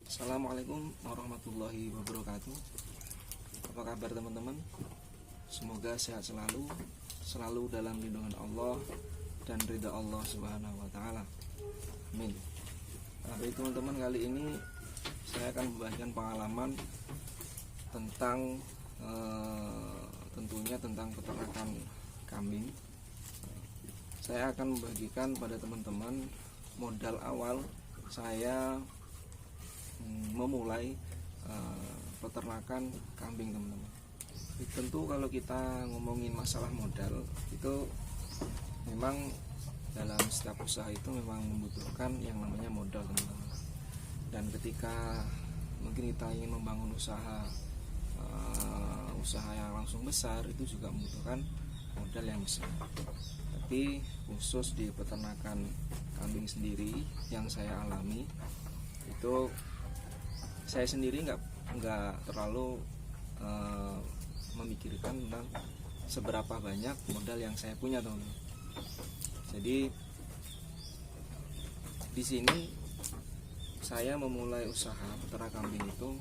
Assalamualaikum warahmatullahi wabarakatuh. Apa kabar teman-teman? Semoga sehat selalu dalam lindungan Allah dan ridha Allah Subhanahu wa taala. Amin. Baik teman-teman, kali ini saya akan membagikan pengalaman tentang tentunya tentang peternakan kambing. Saya akan membagikan pada teman-teman modal awal saya memulai peternakan kambing, teman-teman. Tentu kalau kita ngomongin masalah modal, itu memang dalam setiap usaha itu memang membutuhkan yang namanya modal, teman-teman. Dan ketika mungkin kita ingin membangun usaha yang langsung besar, itu juga membutuhkan modal yang besar. Tapi khusus di peternakan kambing sendiri yang saya alami, itu saya sendiri nggak terlalu memikirkan tentang seberapa banyak modal yang saya punya, teman-teman. Jadi di sini saya memulai usaha peternak kambing itu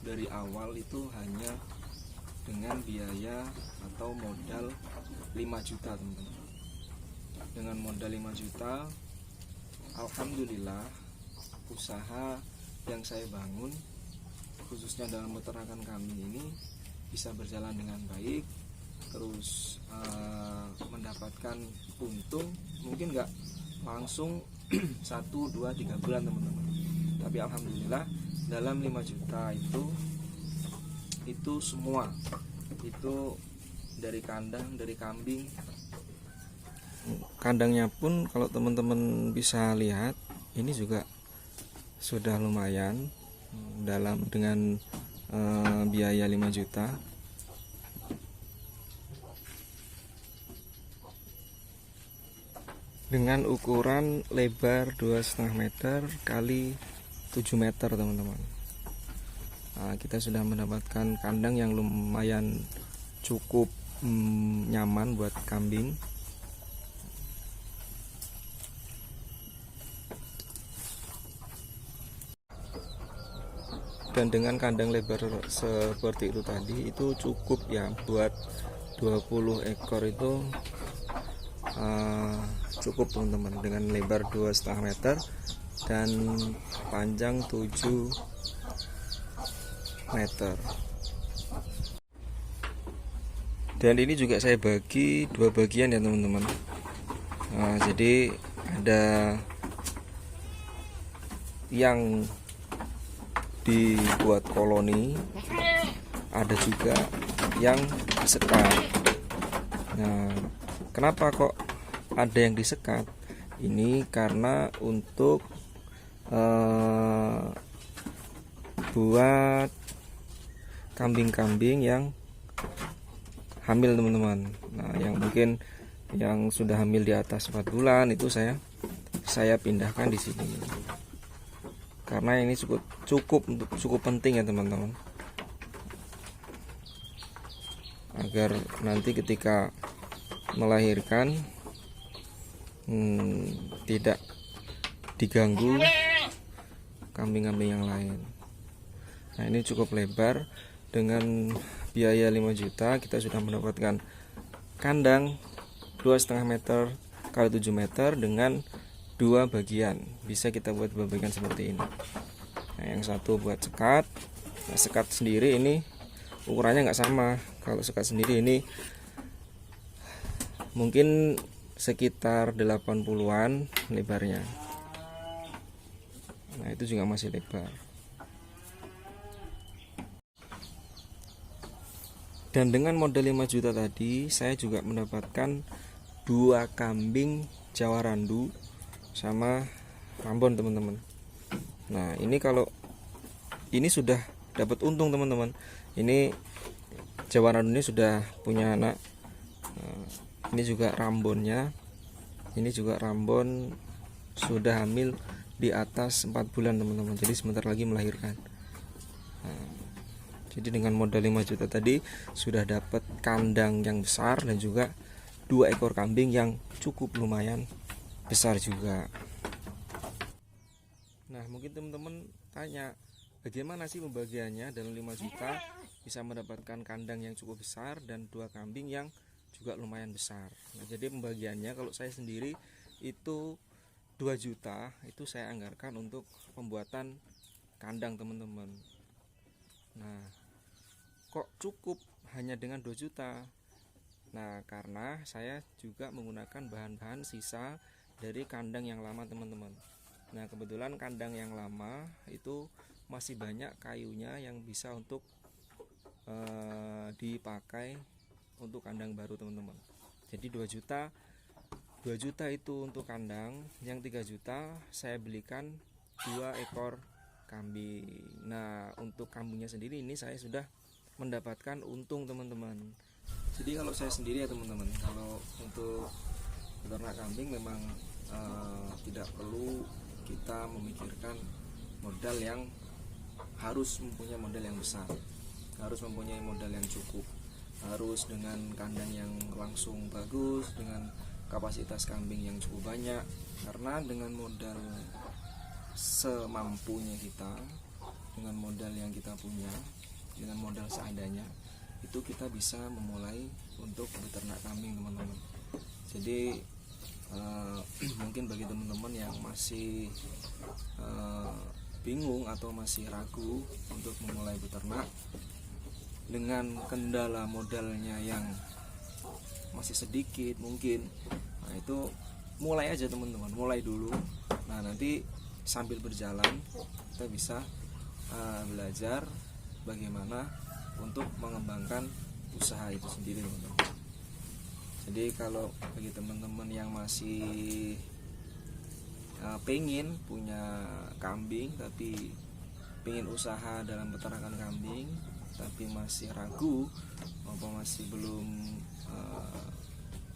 dari awal itu hanya dengan biaya atau modal 5 juta, teman-teman. Dengan modal 5 juta, alhamdulillah usaha yang saya bangun khususnya dalam peternakan kambing ini bisa berjalan dengan baik, terus mendapatkan untung mungkin nggak langsung 1, 2, 3 bulan, teman-teman, tapi alhamdulillah dalam 5 juta itu semua itu dari kandang, dari kambing. Kandangnya pun kalau teman-teman bisa lihat ini juga sudah lumayan dengan biaya 5 juta. Dengan ukuran lebar 2,5 meter kali 7 meter, teman-teman. Nah, kita sudah mendapatkan kandang yang lumayan cukup nyaman buat kambing. Dan dengan kandang lebar seperti itu tadi, itu cukup ya buat 20 ekor itu cukup, teman-teman, dengan lebar 2,5 meter dan panjang 7 meter. Dan ini juga saya bagi 2 bagian ya, teman-teman. Jadi ada yang dibuat koloni, ada juga yang disekat. Nah, kenapa kok ada yang disekat? Ini karena untuk buat kambing-kambing yang hamil, teman-teman. Nah, yang mungkin yang sudah hamil di atas 4 bulan itu saya pindahkan di sini. Karena ini cukup penting ya, teman-teman, agar nanti ketika melahirkan tidak diganggu kambing-kambing yang lain. Nah, ini cukup lebar. Dengan biaya 5 juta kita sudah mendapatkan kandang 2,5 meter kali 7 meter dengan 2 bagian. Bisa kita buat 2 bagian seperti ini. Nah, yang satu buat sekat. Nah, sekat sendiri ini ukurannya nggak sama. Kalau sekat sendiri ini mungkin sekitar 80-an lebarnya. Nah, itu juga masih lebar. Dan dengan modal 5 juta tadi, saya juga mendapatkan 2 kambing Jawa Randu sama Rambon, teman-teman. Nah, ini kalau ini sudah dapat untung, teman-teman. Ini Jawa Randu ini sudah punya anak. Ini juga Rambonnya. Ini juga Rambon sudah hamil di atas 4 bulan, teman-teman. Jadi sebentar lagi melahirkan. Nah, jadi dengan modal 5 juta tadi sudah dapat kandang yang besar dan juga 2 ekor kambing yang cukup lumayan besar juga. Nah, mungkin teman-teman tanya, bagaimana sih pembagiannya dalam 5 juta bisa mendapatkan kandang yang cukup besar dan 2 kambing yang juga lumayan besar. Nah, jadi pembagiannya kalau saya sendiri itu 2 juta itu saya anggarkan untuk pembuatan kandang teman-teman. Nah, kok cukup hanya dengan 2 juta? Nah, karena saya juga menggunakan bahan-bahan sisa dari kandang yang lama teman-teman. Nah, kebetulan kandang yang lama itu masih banyak kayunya yang bisa untuk dipakai untuk kandang baru teman-teman. Jadi 2 juta itu untuk kandang, yang 3 juta saya belikan 2 ekor kambing. Nah, untuk kambingnya sendiri ini saya sudah mendapatkan untung teman-teman. Jadi kalau saya sendiri ya teman-teman, kalau untuk beternak kambing memang tidak perlu kita memikirkan modal yang harus mempunyai modal yang besar, harus mempunyai modal yang cukup, harus dengan kandang yang langsung bagus, dengan kapasitas kambing yang cukup banyak. Karena dengan modal semampunya kita, dengan modal yang kita punya, dengan modal seadanya, itu kita bisa memulai untuk beternak kambing teman-teman. Jadi mungkin bagi teman-teman yang masih bingung atau masih ragu untuk memulai beternak dengan kendala modalnya yang masih sedikit mungkin, nah itu mulai aja teman-teman, mulai dulu. Nah, nanti sambil berjalan kita bisa belajar bagaimana untuk mengembangkan usaha itu sendiri teman-teman. Jadi kalau bagi teman-teman yang masih pengen punya kambing tapi pengen usaha dalam peternakan kambing tapi masih ragu atau masih belum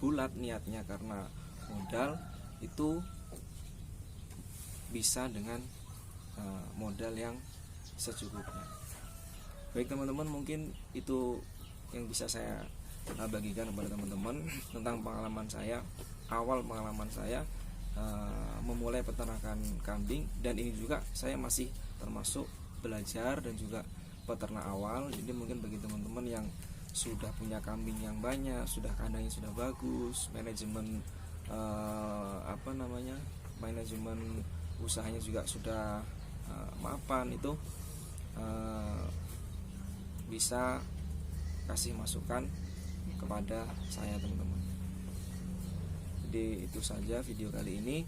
bulat niatnya karena modal, itu bisa dengan modal yang secukupnya. Baik teman-teman, mungkin itu yang bisa saya bagikan kepada teman-teman tentang pengalaman saya, awal pengalaman saya memulai peternakan kambing. Dan ini juga saya masih termasuk belajar dan juga peternak awal. Jadi mungkin bagi teman-teman yang sudah punya kambing yang banyak, sudah kandangnya sudah bagus, manajemen manajemen usahanya juga sudah mapan, itu bisa kasih masukan kepada saya teman-teman. Jadi itu saja video kali ini,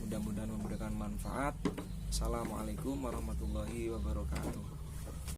mudah-mudahan memberikan manfaat. Assalamualaikum warahmatullahi wabarakatuh.